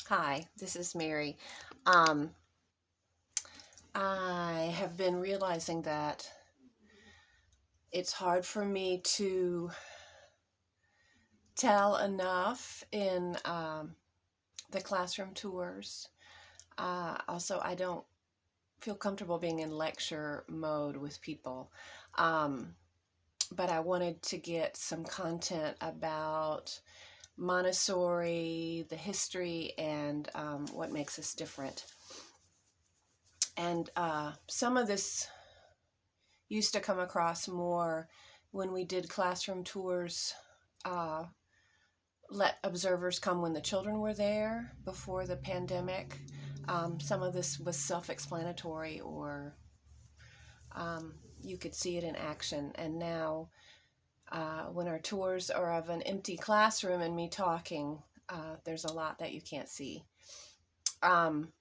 Hi, this is Mary. Um, I have been realizing that it's hard for me to tell enough in the classroom tours. Also, I don't feel comfortable being in lecture mode with people. Um, but I wanted to get some content about Montessori, the history, and what makes us different. And some of this used to come across more when we did classroom tours. Uh, let observers come when the children were there before the pandemic. Some of this was self-explanatory, or you could see it in action. And now, when our tours are of an empty classroom and me talking, there's a lot that you can't see. Um,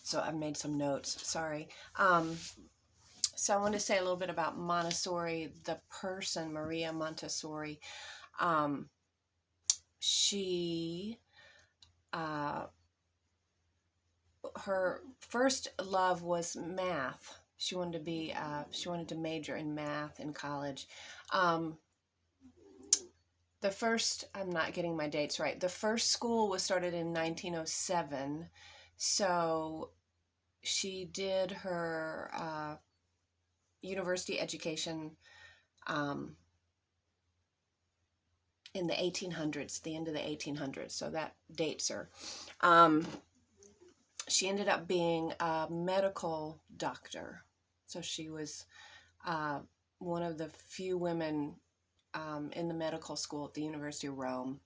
so I've made some notes. Sorry. So I want to say a little bit about Montessori, the person, Maria Montessori. Um, she, uh, her first love was math. She wanted to major in math in college. Um, I'm not getting my dates right. The first school was started in 1907. So she did her university education um, in the 1800s, the end of the 1800s. So that dates her. She ended up being a medical doctor. So she was uh, one of the few women in the medical school at the University of Rome.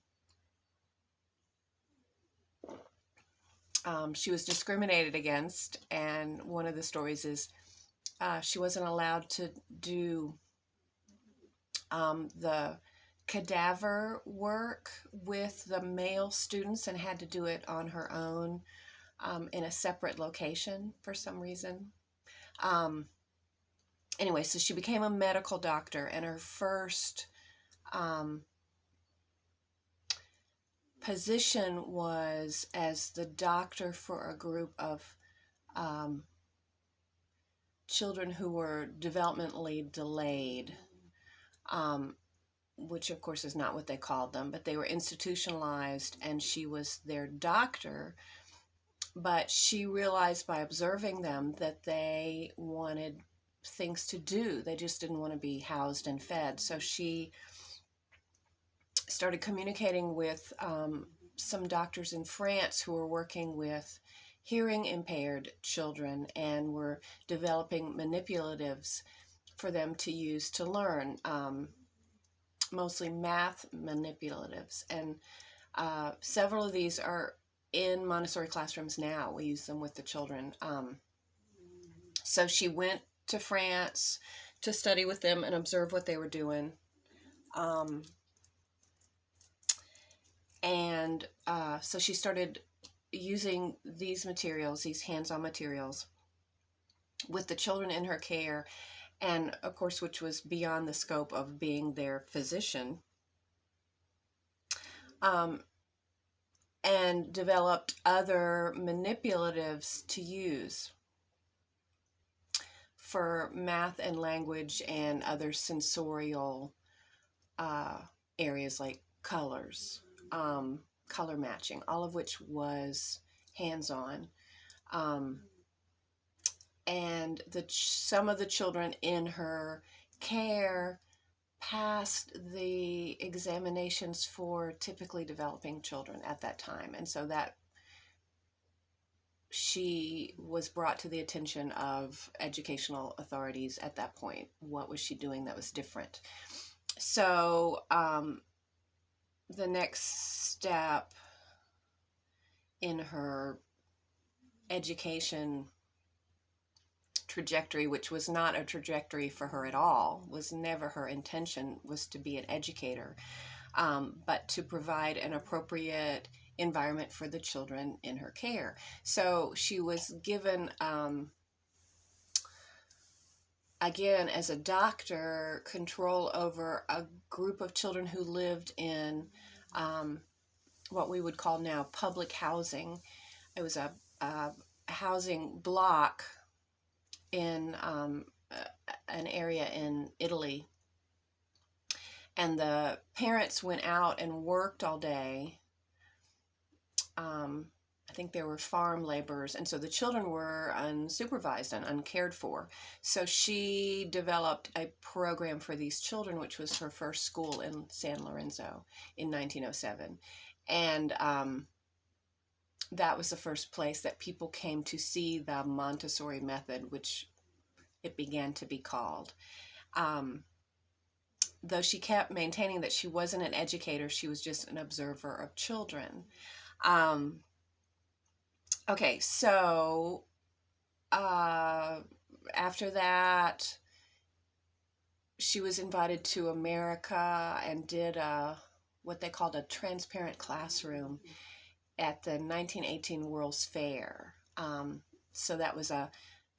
She was discriminated against, and one of the stories is she wasn't allowed to do the cadaver work with the male students and had to do it on her own in a separate location for some reason. Um, anyway, so she became a medical doctor, and her first um, position was as the doctor for a group of um, children who were developmentally delayed, um, which of course is not what they called them, but they were institutionalized, and she was their doctor. But she realized by observing them that they wanted things to do. They just didn't want to be housed and fed. So she started communicating with some doctors in France who were working with hearing impaired children and were developing manipulatives for them to use to learn, mostly math manipulatives. And several of these are in Montessori classrooms now. We use them with the children. So she went to France to study with them and observe what they were doing. And so she started using these materials, these hands-on materials, with the children in her care, and of course, which was beyond the scope of being their physician, and developed other manipulatives to use for math and language and other sensorial areas like colors, color matching, all of which was hands-on. And some of the children in her care passed the examinations for typically developing children at that time. And so that she was brought to the attention of educational authorities at that point. What was she doing that was different? So the next step in her education trajectory, which was not a trajectory for her at all, was never her intention, was to be an educator, but to provide an appropriate environment for the children in her care. So she was given, again, as a doctor, control over a group of children who lived in what we would call now public housing. It was a housing block in an area in Italy. And the parents went out and worked all day. I think there were farm laborers, and so the children were unsupervised and uncared for. So she developed a program for these children, which was her first school in San Lorenzo in 1907. And that was the first place that people came to see the Montessori method, which it began to be called. Though she kept maintaining that she wasn't an educator, she was just an observer of children. Okay, so after that, she was invited to America and did what they called a transparent classroom at the 1918 World's Fair. So that was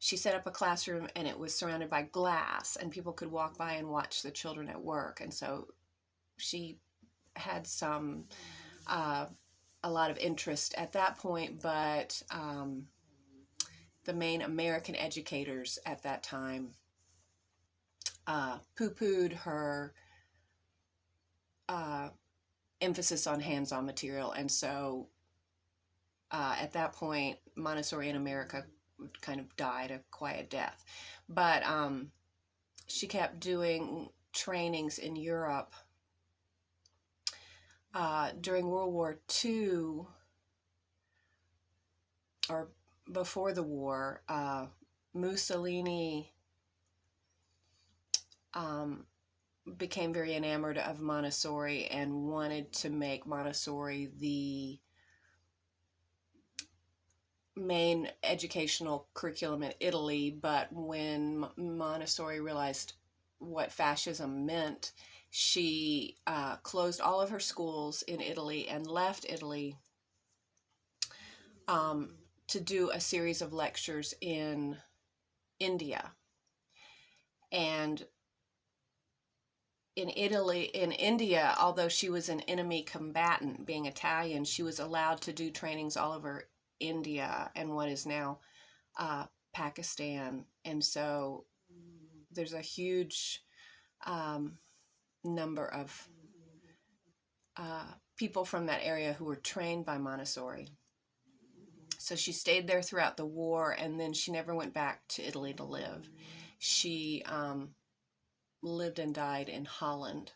she set up a classroom, and it was surrounded by glass, and people could walk by and watch the children at work. And so she had a lot of interest at that point, but the main American educators at that time poo-pooed her emphasis on hands-on material. And so at that point, Montessori in America kind of died a quiet death. But she kept doing trainings in Europe. During World War II, or before the war, Mussolini became very enamored of Montessori and wanted to make Montessori the main educational curriculum in Italy. But when Montessori realized what fascism meant, she closed all of her schools in Italy and left Italy to do a series of lectures in India. And in India, although she was an enemy combatant, being Italian, she was allowed to do trainings all over India and what is now Pakistan. And so there's a huge number of people from that area who were trained by Montessori. So she stayed there throughout the war, and then she never went back to Italy to live. She lived and died in Holland.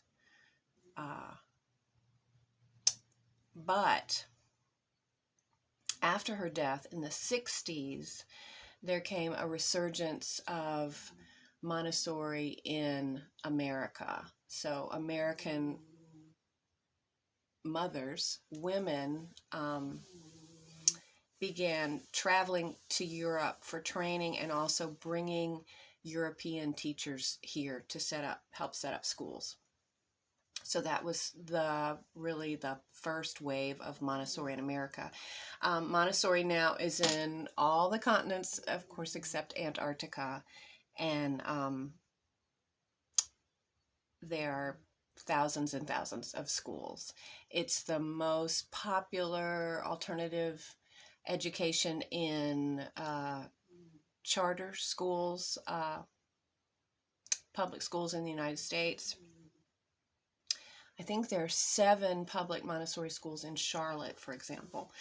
But after her death in the 60s, there came a resurgence of Montessori in America. So American mothers, women, began traveling to Europe for training and also bringing European teachers here to help set up schools. So that was really the first wave of Montessori in America. Montessori now is in all the continents, of course, except Antarctica, and there are thousands and thousands of schools. It's the most popular alternative education in charter schools, public schools in the United States. I think there are 7 public Montessori schools in Charlotte, for example.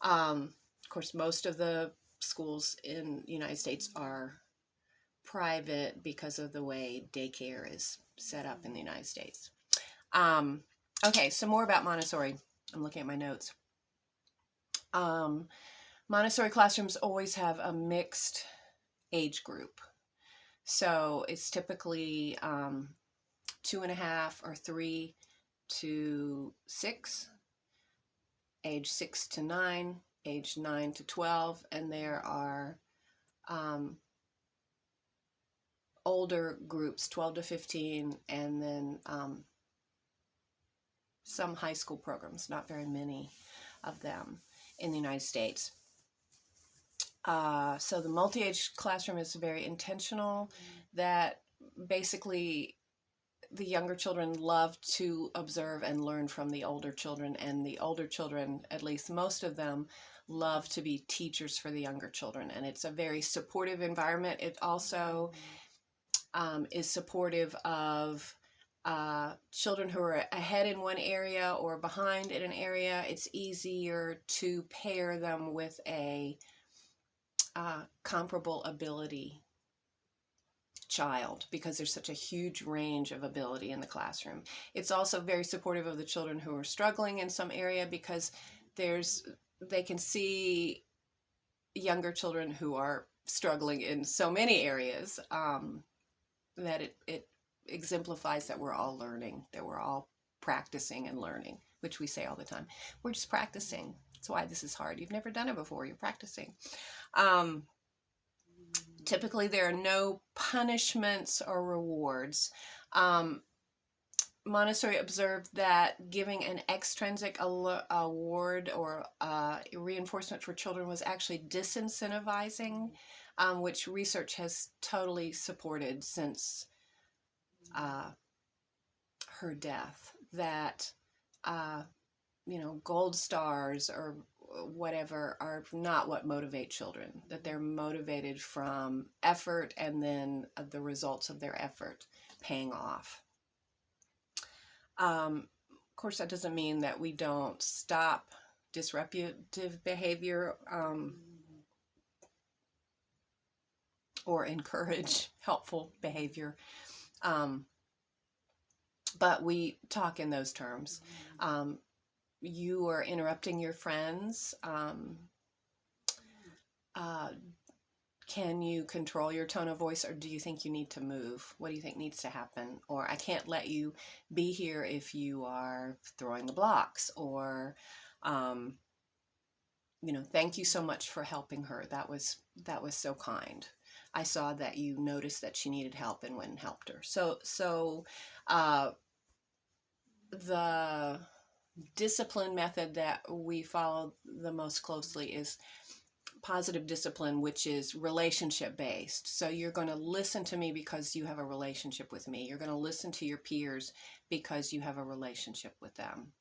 Of course, most of the schools in the United States are private because of the way daycare is set up in the United States. Okay, some more about Montessori. I'm looking at my notes. Montessori classrooms always have a mixed age group. So it's typically 2.5 or 3 to 6, age 6 to 9, age 9 to 12, and there are older groups, 12 to 15, and then some high school programs, not very many of them in the United States. So the multi-age classroom is very intentional, that basically the younger children love to observe and learn from the older children, and the older children, at least most of them, love to be teachers for the younger children. And it's a very supportive environment. It also is supportive of children who are ahead in one area or behind in an area. It's easier to pair them with a comparable ability child, because there's such a huge range of ability in the classroom. It's also very supportive of the children who are struggling in some area, because they can see younger children who are struggling in so many areas, that it exemplifies that we're all learning, that we're all practicing and learning, which we say all the time. We're just practicing. That's why this is hard. You've never done it before. You're practicing. Typically, there are no punishments or rewards. Montessori observed that giving an extrinsic award or reinforcement for children was actually disincentivizing, which research has totally supported since her death. That gold stars or whatever are not what motivate children, that they're motivated from effort and then the results of their effort paying off. Of course, that doesn't mean that we don't stop disruptive behavior or encourage helpful behavior, but we talk in those terms. You are interrupting your friends. Can you control your tone of voice, or do you think you need to move? What do you think needs to happen? Or I can't let you be here if you are throwing the blocks. Or, thank you so much for helping her. That was so kind. I saw that you noticed that she needed help and went and helped her. So the discipline method that we follow the most closely is positive discipline, which is relationship based. So you're going to listen to me because you have a relationship with me. You're going to listen to your peers because you have a relationship with them.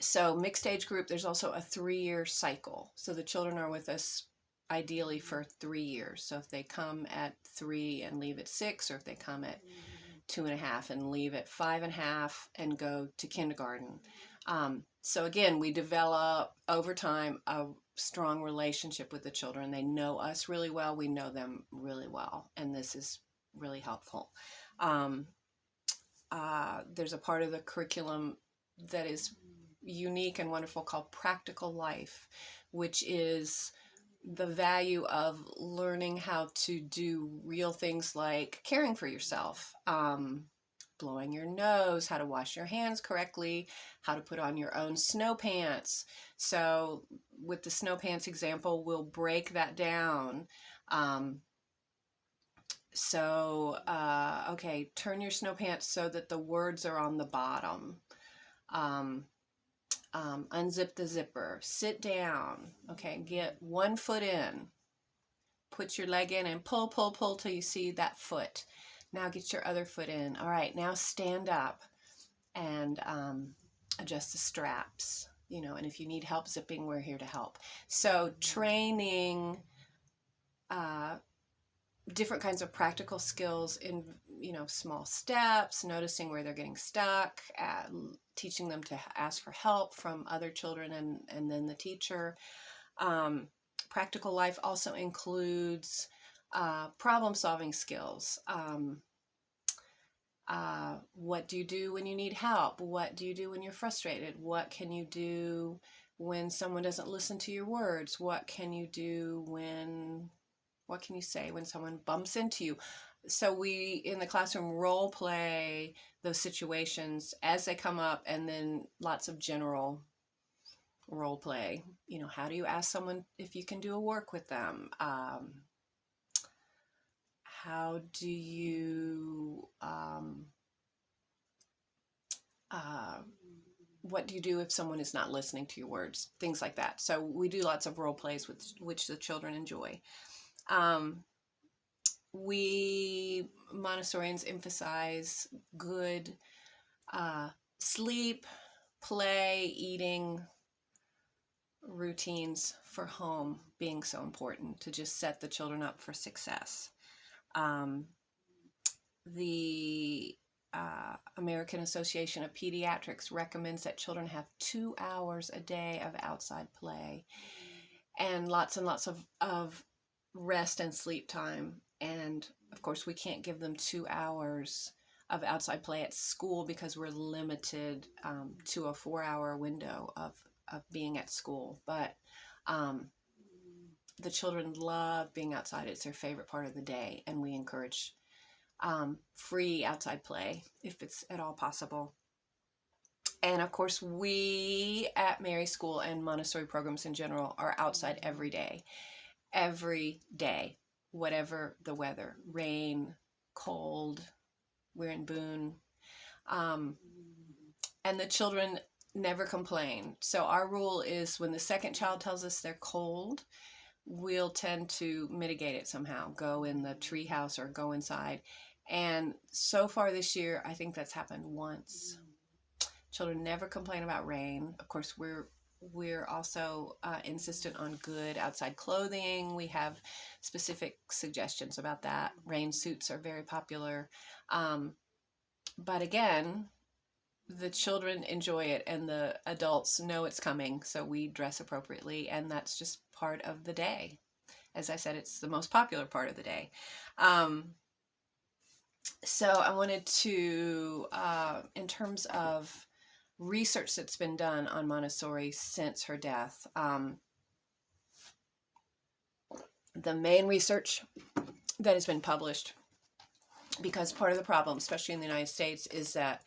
So mixed age group, there's also a 3-year cycle. So the children are with us ideally for 3 years. So if they come at 3 and leave at 6, or if they come at 2.5 and leave at 5.5 and go to kindergarten. So again, we develop over time a strong relationship with the children. They know us really well. We know them really well. And this is really helpful. There's a part of the curriculum that is unique and wonderful called Practical Life, which is the value of learning how to do real things like caring for yourself, blowing your nose, how to wash your hands correctly, how to put on your own snow pants. So with the snow pants example, we'll break that down. Okay, turn your snow pants so that the words are on the bottom. Unzip the zipper, sit down, okay, get one foot in, put your leg in and pull till you see that foot. Now get your other foot in. All right, now stand up and adjust the straps, and if you need help zipping, we're here to help. So training different kinds of practical skills in, small steps, noticing where they're getting stuck, teaching them to ask for help from other children and then the teacher. Practical life also includes problem-solving skills. What do you do when you need help? What do you do when you're frustrated? What can you do when someone doesn't listen to your words? What can you say when someone bumps into you? So we, in the classroom, role play those situations as they come up, and then lots of general role play. How do you ask someone if you can do a work with them? How do you, what do you do if someone is not listening to your words? Things like that. So we do lots of role plays which the children enjoy. we Montessorians emphasize good sleep, play, eating routines for home being so important to just set the children up for success. The American Association of Pediatrics recommends that children have 2 hours a day of outside play and lots of rest and sleep time. And of course, we can't give them 2 hours of outside play at school because we're limited to a 4-hour window of being at school. But the children love being outside. It's their favorite part of the day, and we encourage free outside play if it's at all possible. And of course, we at Mary School and Montessori programs in general are outside every day, whatever the weather, rain, cold. We're in Boone. And the children never complain. So our rule is when the second child tells us they're cold, we'll tend to mitigate it somehow, go in the tree house or go inside. And so far this year, I think that's happened once. Children never complain about rain. Of course, we're also insistent on good outside clothing. We have specific suggestions about that. Rain suits are very popular. But again, the children enjoy it and the adults know it's coming, so we dress appropriately, and that's just part of the day. As I said, it's the most popular part of the day. So I wanted to, in terms of research that's been done on Montessori since her death, the main research that has been published, because part of the problem, especially in the United States, is that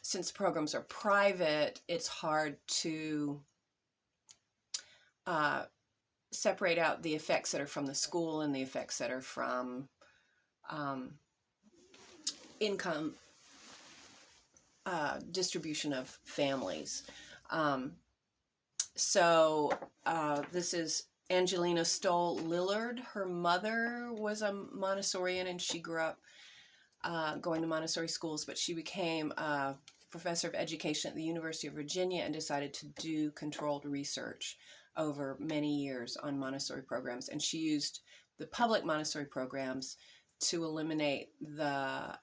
since programs are private, it's hard to separate out the effects that are from the school and the effects that are from income distribution of families. So this is Angelina Stoll Lillard. Her mother was a Montessorian, and she grew up going to Montessori schools, but she became a professor of education at the University of Virginia and decided to do controlled research over many years on Montessori programs. And she used the public Montessori programs to eliminate the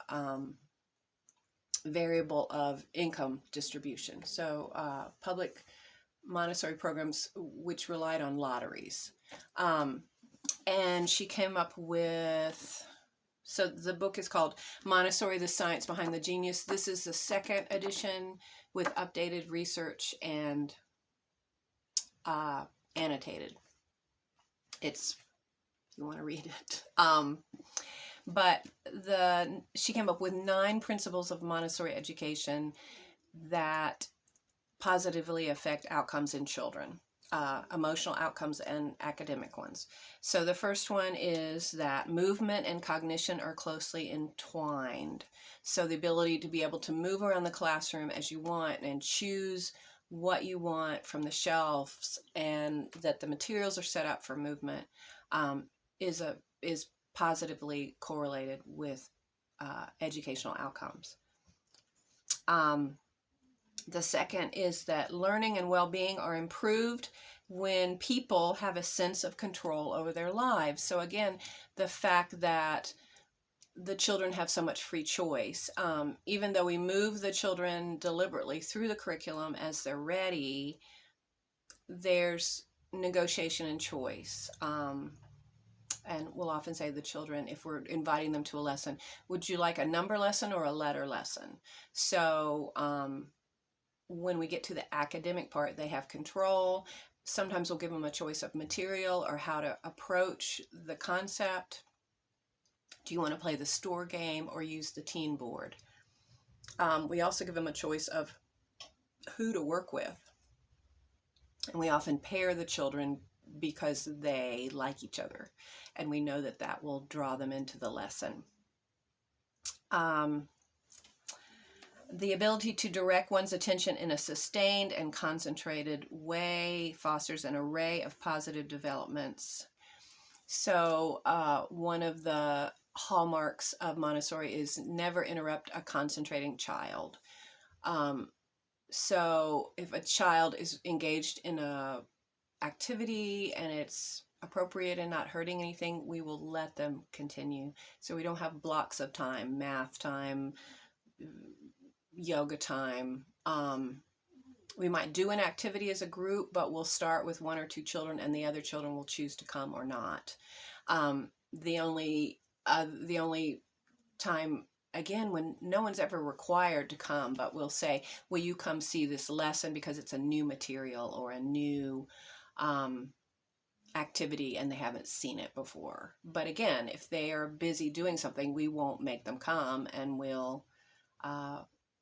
variable of income distribution. So public Montessori programs which relied on lotteries. And she came up with, so the book is called Montessori, the Science Behind the Genius. This is the second edition with updated research and annotated. It's, if you want to read it. But she came up with 9 principles of Montessori education that positively affect outcomes in children, emotional outcomes and academic ones. So the first one is that movement and cognition are closely entwined. So the ability to be able to move around the classroom as you want and choose what you want from the shelves, and that the materials are set up for movement, is positively correlated with educational outcomes. The second is that learning and well-being are improved when people have a sense of control over their lives. So again, the fact that the children have so much free choice, even though we move the children deliberately through the curriculum as they're ready, there's negotiation and choice. And we'll often say to the children, if we're inviting them to a lesson, would you like a number lesson or a letter lesson? So when we get to the academic part, they have control. Sometimes we'll give them a choice of material or how to approach the concept. Do you want to play the store game or use the teen board? We also give them a choice of who to work with. And we often pair the children because they like each other, and we know that that will draw them into the lesson. The ability to direct one's attention in a sustained and concentrated way fosters an array of positive developments. So one of the hallmarks of Montessori is never interrupt a concentrating child. Um, so if a child is engaged in a activity and it's appropriate and not hurting anything, we will let them continue. So we don't have blocks of time, math time, yoga time. We might do an activity as a group, but we'll start with one or two children and the other children will choose to come or not. The only time, again, when no one's ever required to come, but we'll say, will you come see this lesson because it's a new material or a new activity and they haven't seen it before. But again, if they are busy doing something, we won't make them come, and we'll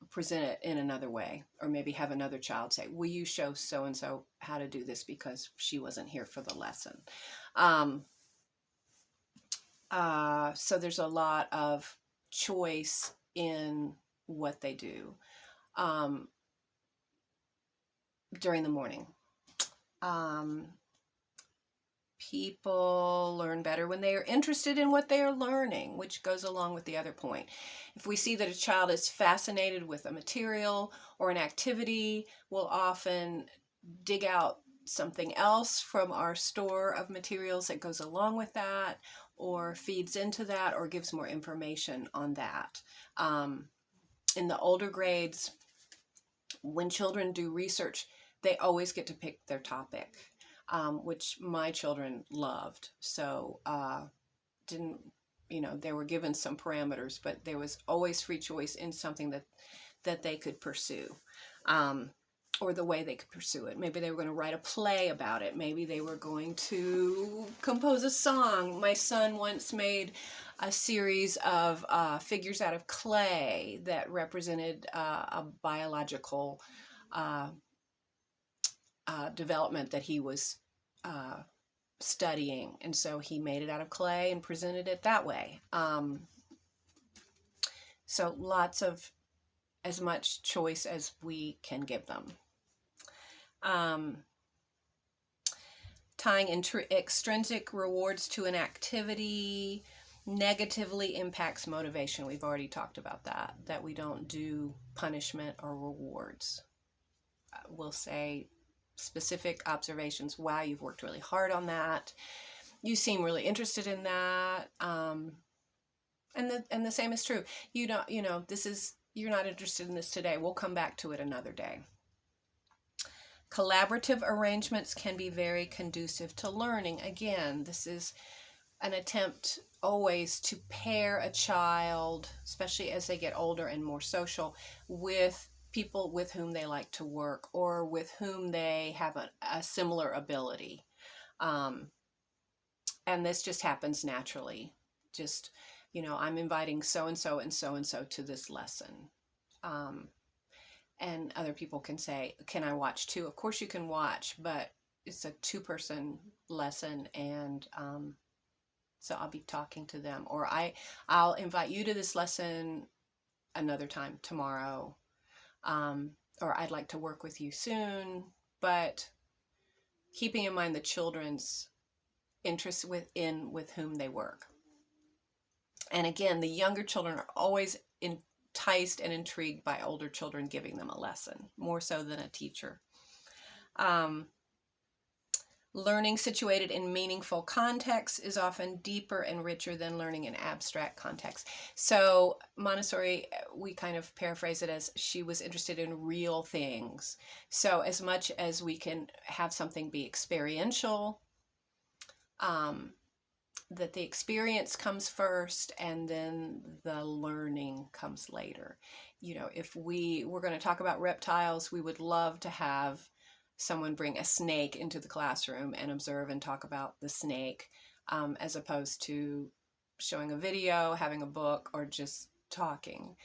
present it in another way, or maybe have another child say, will you show so and so how to do this because she wasn't here for the lesson. So there's a lot of choice in what they do during the morning. People learn better when they are interested in what they are learning, which goes along with the other point. If we see that a child is fascinated with a material or an activity, we'll often dig out something else from our store of materials that goes along with that, or feeds into that, or gives more information on that. In the older grades, when children do research, they always get to pick their topic. Which my children loved. So they were given some parameters, but there was always free choice in something that they could pursue, or the way they could pursue it. Maybe they were going to write a play about it. Maybe they were going to compose a song. My son once made a series of figures out of clay that represented a biological development that he was studying, and so he made it out of clay and presented it that way. So lots of, as much choice as we can give them. Tying extrinsic rewards to an activity negatively impacts motivation. We've already talked about that we don't do punishment or rewards. We'll say specific observations. Wow, you've worked really hard on that. You seem really interested in that. And the same is true. You're not interested in this today. We'll come back to it another day. Collaborative arrangements can be very conducive to learning. Again, this is an attempt always to pair a child, especially as they get older and more social, with people with whom they like to work, or with whom they have a similar ability. And this just happens naturally. Just, I'm inviting so-and-so and so-and-so to this lesson. And other people can say, can I watch too? Of course you can watch, but it's a 2-person lesson, and so I'll be talking to them. Or I'll invite you to this lesson another time tomorrow. Or I'd like to work with you soon, but keeping in mind the children's interests with whom they work. And again, the younger children are always enticed and intrigued by older children giving them a lesson, more so than a teacher. Learning situated in meaningful context is often deeper and richer than learning in abstract context. So Montessori, we kind of paraphrase it as, she was interested in real things. So as much as we can have something be experiential, that the experience comes first and then the learning comes later. If we were going to talk about reptiles, we would love to have someone bring a snake into the classroom and observe and talk about the snake, as opposed to showing a video, having a book, or just talking.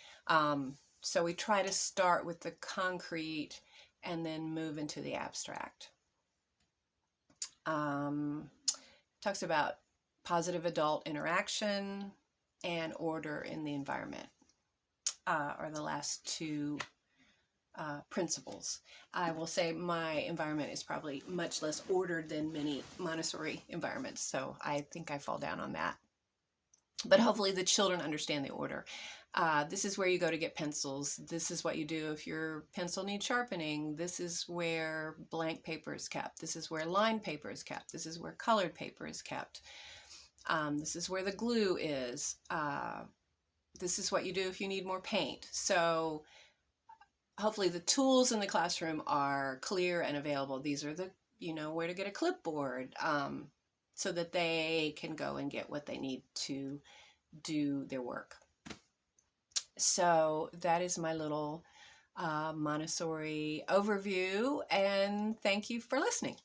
So we try to start with the concrete and then move into the abstract. Talks about positive adult interaction and order in the environment, are the last two principles. I will say my environment is probably much less ordered than many Montessori environments, so I think I fall down on that. But hopefully the children understand the order. This is where you go to get pencils. This is what you do if your pencil needs sharpening. This is where blank paper is kept. This is where lined paper is kept. This is where colored paper is kept. This is where the glue is. This is what you do if you need more paint. So hopefully the tools in the classroom are clear and available. These are the, where to get a clipboard, so that they can go and get what they need to do their work. So that is my little Montessori overview, and thank you for listening.